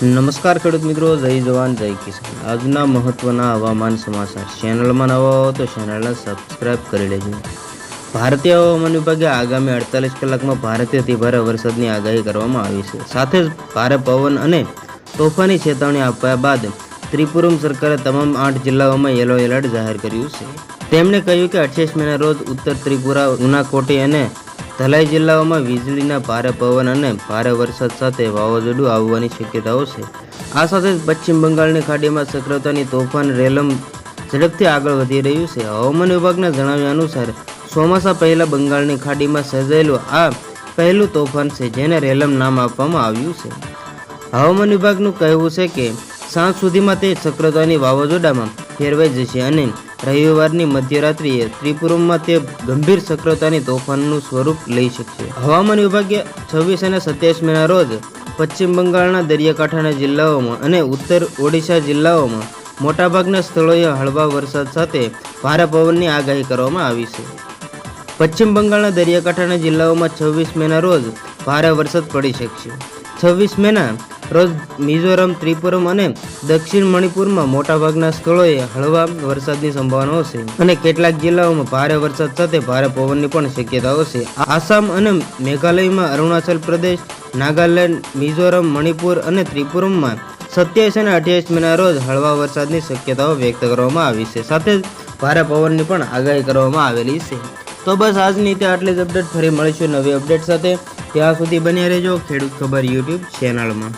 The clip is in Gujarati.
નમસ્કાર ખેડૂત મિત્રો, જય જવાન જય કિસાન. આજના મહત્વના હવામાન સમાચાર. ચેનલમાં નવા હો તો ચેનલને સબસ્ક્રાઇબ કરી લેજો. ભારતીય હવામાન વિભાગે આગામી 48 કલાકમાં ભારેથી અતિભારે વરસાદની આગાહી કરવામાં આવી છે. સાથે જ ભારે પવન અને તોફાની ચેતવણી આપ્યા બાદ ત્રિપુરમ સરકારે તમામ 8 જિલ્લાઓમાં યલો એલર્ટ જાહેર કર્યું છે. તેમણે કહ્યું કે 28 મેના રોજ ઉત્તર ત્રિપુરા, ઉનાકોટી અને ધલાઈ જિલ્લાઓમાં વીજળીના ભારે પવન અને ભારે વરસાદ સાથે વાવાઝોડું આવવાની શક્યતાઓ છે. આ સાથે જ પશ્ચિમ બંગાળની ખાડીમાં ચક્રવાતી તોફાન રેલમ ઝડપથી આગળ વધી રહ્યું છે. હવામાન વિભાગના જણાવ્યા અનુસાર ચોમાસા પહેલા બંગાળની ખાડીમાં સર્જાયેલું આ પહેલું તોફાન છે, જેને રેલમ નામ આપવામાં આવ્યું છે. હવામાન વિભાગનું કહેવું છે કે સાંજ સુધીમાં તે ચક્રવાતી વાવાઝોડામાં ફેરવાઈ જશે અને રવિવારની મધ્યરાત્રિએ ત્રિપુરામાં તે ગંભીર ચક્રવાતી તોફાનનું સ્વરૂપ લઈ શકશે. હવામાન વિભાગે 26 અને 27 મેના રોજ પશ્ચિમ બંગાળના દરિયાકાંઠાના જિલ્લાઓમાં અને ઉત્તર ઓડિશા જિલ્લાઓમાં મોટાભાગના સ્થળોએ હળવા વરસાદ સાથે ભારે પવનની આગાહી કરવામાં આવી છે. પશ્ચિમ બંગાળના દરિયાકાંઠાના જિલ્લાઓમાં 26 મેના રોજ ભારે વરસાદ પડી શકશે. 26 મેના રોજ મિઝોરમ, ત્રિપુરમ અને દક્ષિણ મણિપુરમાં મોટાભાગના સ્થળોએ હળવા વરસાદની સંભાવનાઓ છે અને કેટલાક જિલ્લાઓમાં ભારે વરસાદ સાથે ભારે પવનની પણ શક્યતાઓ છે. આસામ અને મેઘાલયમાં, અરુણાચલ પ્રદેશ, નાગાલેન્ડ, મિઝોરમ, મણિપુર અને ત્રિપુરામાં 27 અને 28 મેના રોજ હળવા વરસાદની શક્યતાઓ વ્યક્ત કરવામાં આવી છે. સાથે જ ભારે પવનની પણ આગાહી કરવામાં આવેલી છે. તો બસ આજની તે આટલી જ અપડેટ. ફરી મળીશું નવી અપડેટ સાથે. ત્યાં સુધી બન્યા રહેજો ખેડૂત ખબર યુટ્યુબ ચેનલમાં.